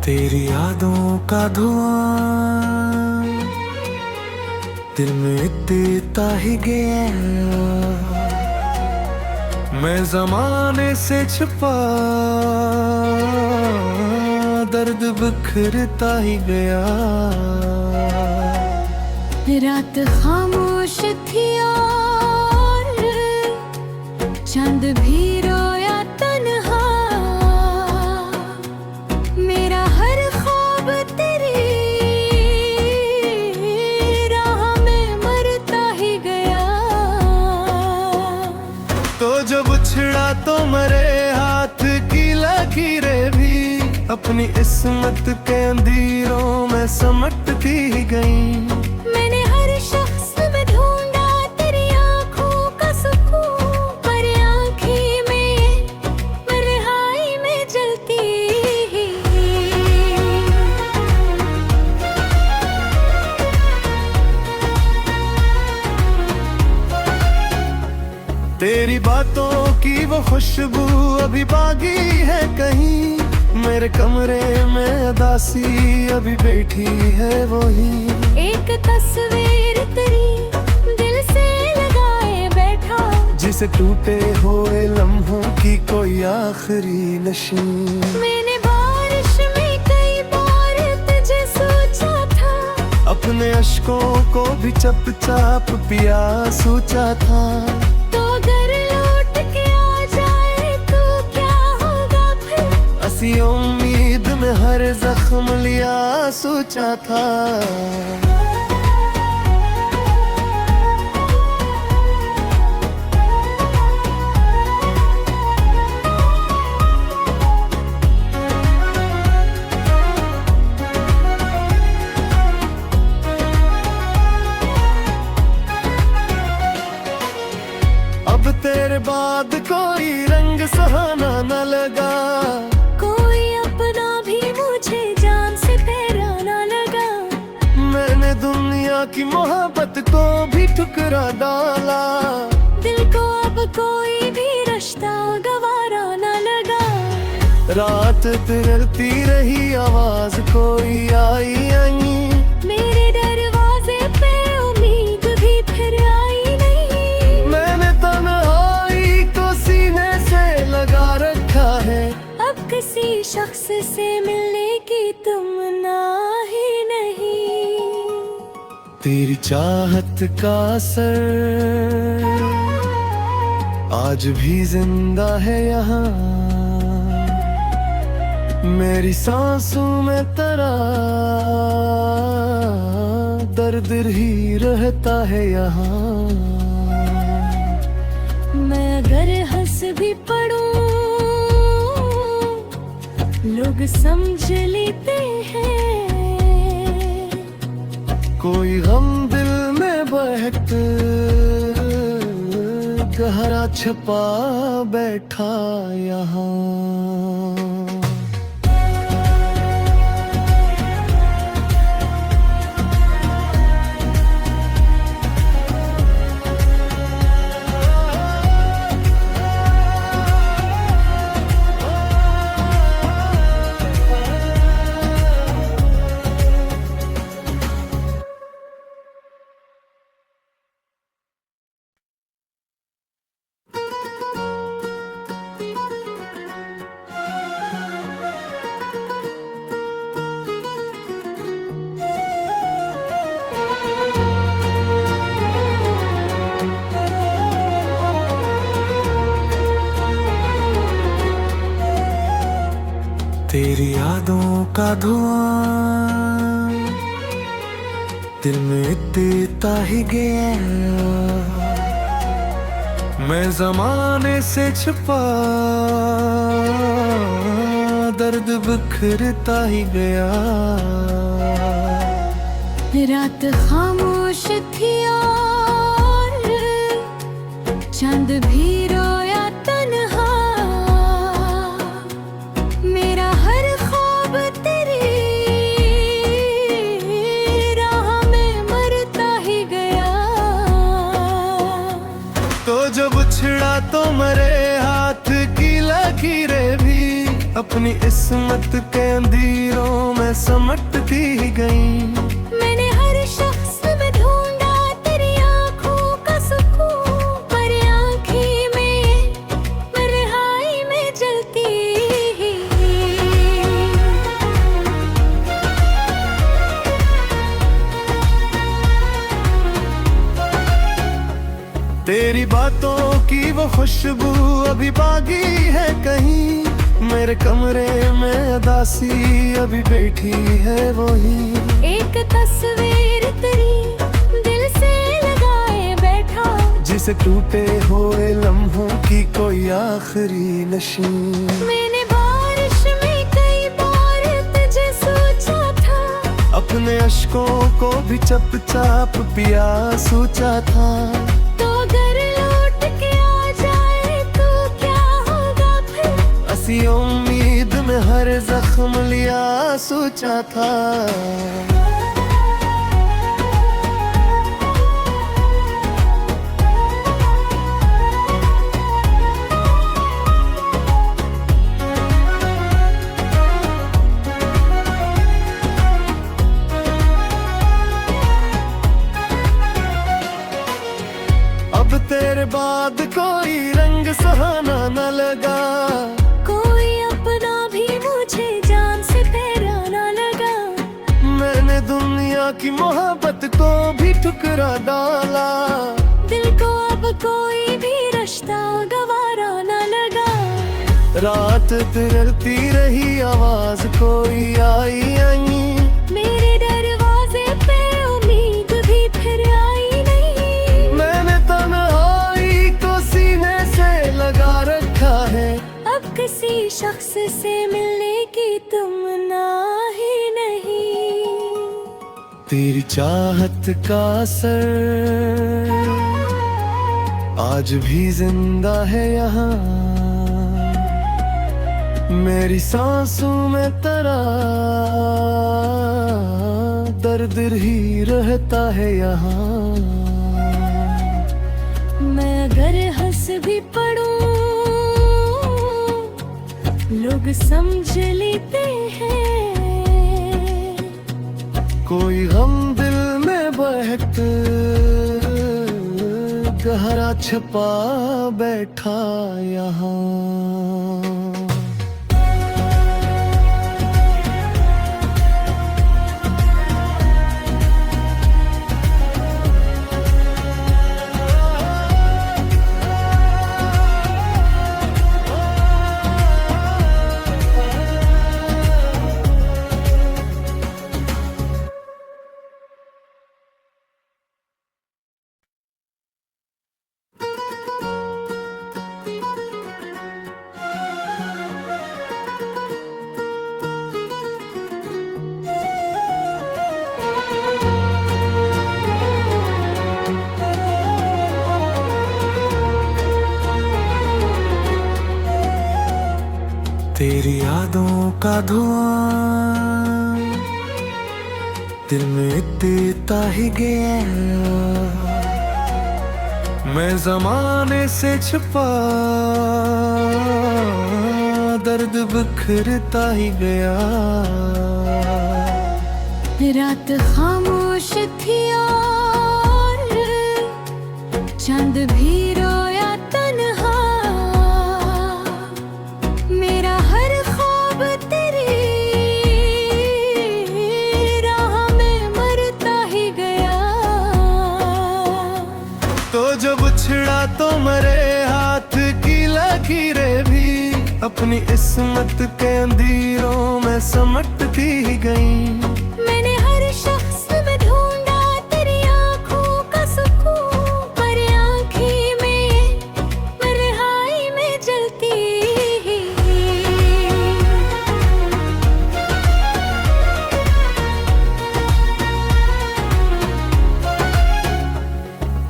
तेरी यादों का धुआं दिल में देता ही गया। मैं जमाने से छुपा दर्द बिखरता ही गया। रात खामोश थी और चांद भी रोया तन्हा। मेरा हर ख्वाब तेरी राह में मरता ही गया। तो जब छिड़ा तो मरे हाथ की लकीरें भी अपनी इस्मत के अंधेरों में समटती ही गईं। मैंने हर शख्स में ढूंढा तेरी आंखों का सुकून, पर आँखें में तन्हाई में जलती ही। तेरी बातों की वो खुशबू अभी बागी है कहीं। मेरे कमरे में उदासी अभी बैठी है वही। एक तस्वीर तेरी दिल से लगाए बैठा, जिसे टूटे हुए लम्हों की कोई आखिरी नशी। मैंने बारिश में कई बार तुझे सोचा था, अपने अश्कों को भी चुपचाप पिया सोचा था। तो अगर लौट के आ जाए तो क्या होगा फिर। असी उम्मीद में हर जख्म लिया सोचा था। अब तेरे बाद कोई रंग सुहाना न लगा। कोई अपना भी मुझे जान से प्यारा ना लगा। मैंने दुनिया की मोहब्बत को भी ठुकरा डाला। दिल को अब कोई भी रिश्ता गवारा ना लगा। रात तिरलती रही आवाज कोई आई आई। मेरे दरवाजे पे उम्मीद भी फिर आई नहीं। मैंने तन्हाई को सीने से लगा रखा है। अब किसी शख्स से मिलने की तमन्ना ही नहीं। तेरी चाहत का असर आज भी जिंदा है यहाँ। मेरी सांसों में तेरा दर्द ही रहता है यहाँ। मैं अगर हंस भी पड़ूं लोग समझ लेते हैं। कोई गम दिल में बहक गहरा छुपा बैठा यहाँ। तेरी यादों का धुआं दिल में देता ही गया। मैं जमाने से छुपा दर्द बिखरता ही गया। रात खामोश थी और चांद भी रोया तन्हा। मेरा हर ख्वाब तेरी राह में मरता ही गया। तो जब छिड़ा तो मरे हाथ की लकीरें भी अपनी इस्मत के अंधेरों में समटती गई। मैंने हर शख्स में ढूंढा तेरी आंखों का सुकून, पर आंखें में तन्हाई में जलती। तेरी बातों की वो खुशबू अभी बागी है कहीं, मेरे कमरे में उदासी अभी बैठी है वही। एक तस्वीर तेरी दिल से लगाए बैठा, जिसे टूटे हुए लम्हों की कोई आखिरी नशी। मैंने बारिश में कई बार तुझे सोचा था, अपने अश्कों को भी चुपचाप पिया सोचा था। तो अगर लौट के आ जाए तो क्या होगा फिर? असी उम्मीद में हर जख्म लिया सोचा था। अब तेरे बाद कोई रंग सुहाना न लगा, कोई अपना भी मुझे जान से प्यारा न लगा। मैंने दुनिया की मोहब्बत को भी ठुकरा डाला, दिल को अब कोई भी रिश्ता गवारा न लगा। रात तिरलती रही आवाज कोई आई नहीं, मेरे दरवाजे पे उम्मीद भी फिर आई नहीं। मैंने तन्हाई को सीने से लगा रखा है, अब किसी शख्स से मिलने की तुमना ही नहीं। तेरी चाहत का असर आज भी जिंदा है यहाँ, मेरी सांसों में तेरा दर्द ही रहता है यहाँ। मैं अगर हंस भी पड़ूं लोग समझ लेते हैं, कोई गम दिल में बहक गहरा छुपा बैठा यहाँ। तेरी यादों का धुआं दिल में देता ही गया, मैं जमाने से छुपा दर्द बिखरता ही गया। रात खामोश थी और चंद भी रोया तन्हा, मेरा हर ख्वाब तेरी राह में मरता ही गया। तो जब छिड़ा तो मरे हाथ की लकीरें भी अपनी इस्मत के अंधेरों में समटती गई। मैंने हर शख्स में ढूंढा तेरी आंखों का सुकून, पर आंखें में तन्हाई में जलती।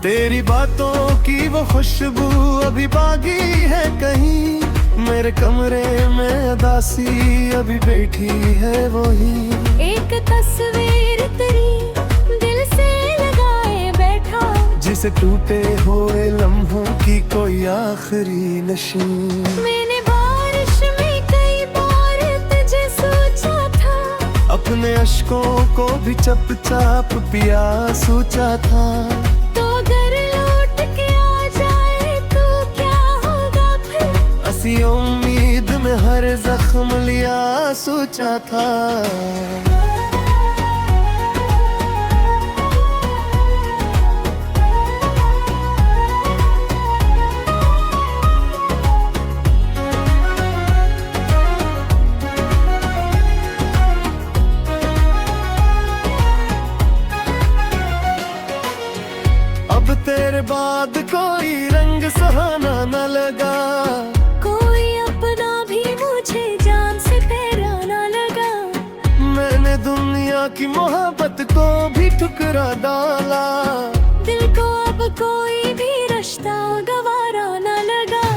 तेरी बातों की वो खुशबू अभी बागी है कहीं, मेरे कमरे में उदासी अभी बैठी है वही। एक तस्वीर तेरी दिल से लगाए बैठा, जिसे टूटे हुए लम्हों की कोई आखिरी नशी। मैंने बारिश में कई बार अपने अश्कों को भी चुपचाप पिया सोचा था। तो अगर लौट के आ जाए तो क्या होगा फिर? असी उम्मीद में हर जख्म लिया सोचा था। अब तेरे बाद कोई रंग सुहाना न लगा, कोई अपना भी मुझे जान से प्यारा न लगा। मैंने दुनिया की मोहब्बत को भी ठुकरा डाला। दिल को अब कोई भी रिश्ता गवारा न लगा।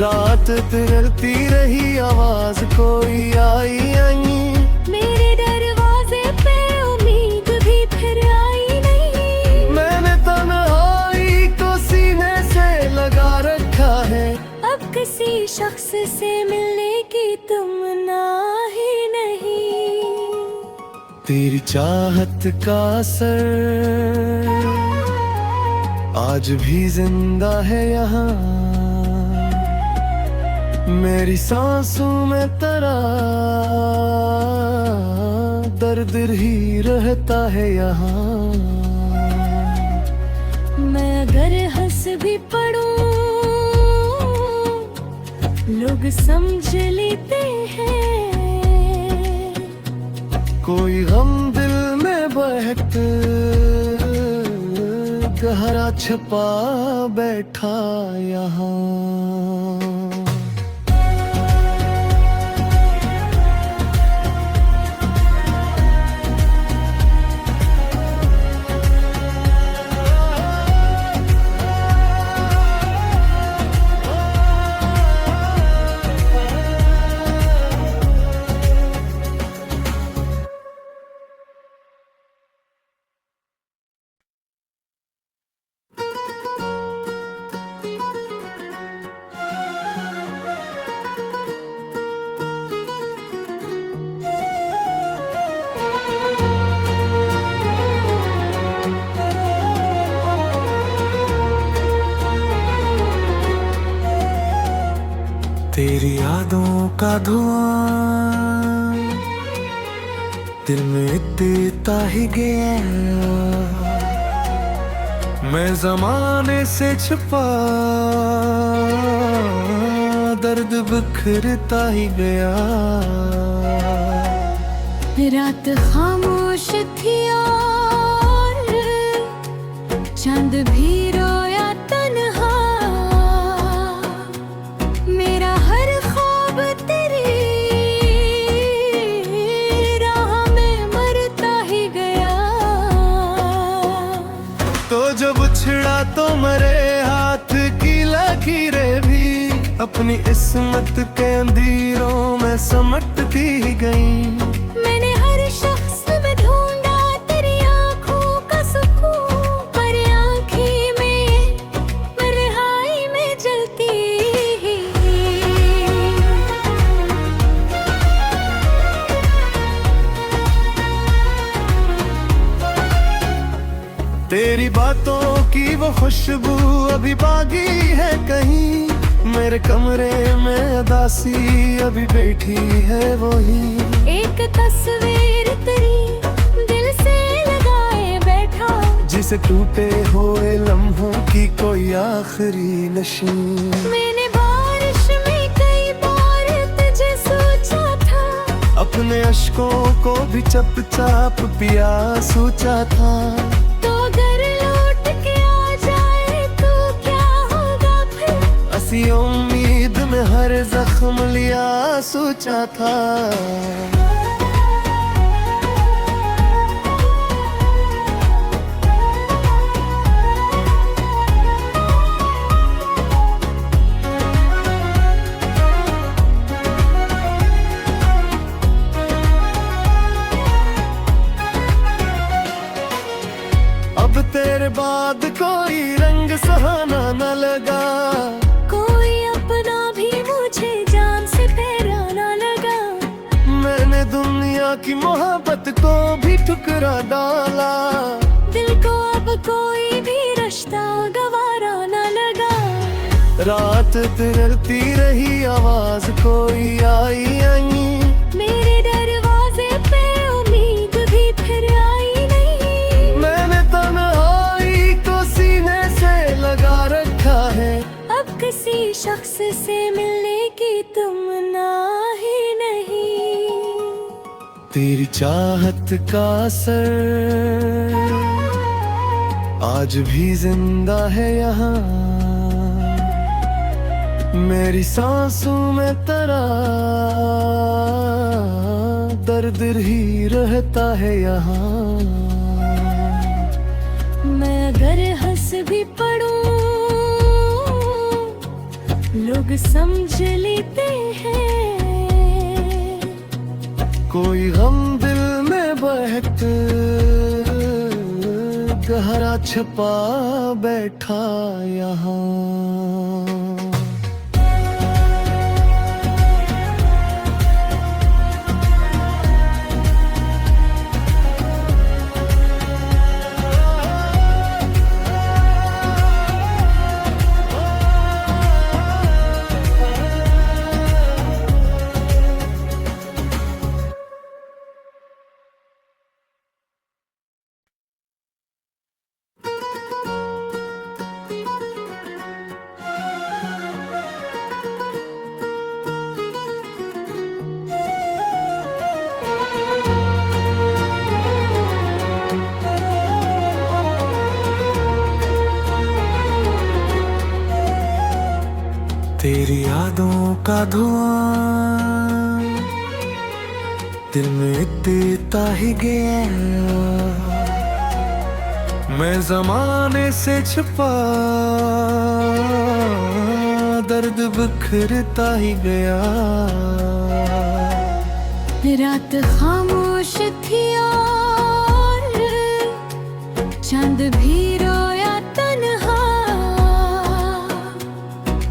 रात तिरलती रही, आवाज कोई आई नहीं। मेरे दरवाजे पे उम्मीद भी फिर आई नहीं। मैंने तन्हाई को सीने से लगा रखा है। अब किसी शख्स से मिलने की तमन्ना ही नहीं। तेरी चाहत का असर आज भी जिंदा है यहाँ। मेरी सांसों में तेरा दर्द ही रहता है यहाँ। मैं अगर हंस भी पड़ूं लोग समझ लेते हैं। कोई गम दिल में बहक गहरा छुपा बैठा यहाँ। तेरी यादों का धुआं दिल में देता ही गया। मैं जमाने से छुपा दर्द बिखरता ही गया। रात खामोश थी और चांद भी रोया तन्हा। मेरा हर ख्वाब तेरी राह में मरता ही गया। तो जब छिड़ा तो मरे हाथ की लकीरें भी अपनी इस्मत के अंधेरों में समटती ही गई। मैंने हर शख्स में ढूंढा तेरी आंखों का सुकून, पर आंखें में तन्हाई में जलती ही। तेरी बातों की वो खुशबू अभी बागी है कहीं। मेरे कमरे में उदासी अभी बैठी है वही। एक तस्वीर तेरी दिल से लगाए बैठा, जिसे टूटे हुए लम्हों की कोई आखिरी नशी। मैंने बारिश में कई बार तुझे सोचा था। अपने अश्कों को भी चुपचाप पिया सोचा था। तो अगर लौट के आ जाए तो क्या होगा फिर? असी उम्मीद में हर जख्म लिया सोचा था। अब तेरे बाद कोई रंग सुहाना न लगा। कोई अपना भी मुझे जान से प्यारा न लगा। मैंने दुनिया की की मोहब्बत को भी ठुकरा डाला। दिल को अब कोई भी रिश्ता गवारा न लगा। रात तिरलती रही, आवाज कोई आई आई। मेरे दरवाजे पे उम्मीद भी फिर आई नहीं। मैंने तन्हाई को सीने से लगा रखा है। अब किसी शख्स से मिलने की तमन्ना ही नहीं। तेरी चाहत का असर आज भी जिंदा है यहाँ। मेरी सांसों में तेरा दर्द ही रहता है यहाँ। मैं अगर हंस भी पड़ूं लोग समझ लेते हैं। कोई गम दिल में बहत गहरा छुपा बैठा यहाँ। तेरी यादों का धुआं दिल में देता ही गया। मैं जमाने से छुपा दर्द बिखरता ही गया। रात खामोश थी और चांद भी रोया तन्हा।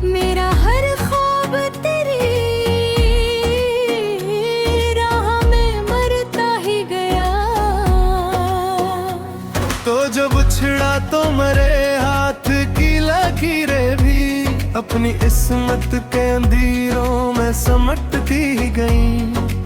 मेरा हर ख्वाब तेरी राह में मरता ही गया। तो जब छिड़ा तो मरे हाथ की लकीरें भी अपनी इस्मत के अंधेरों में समटती गईं।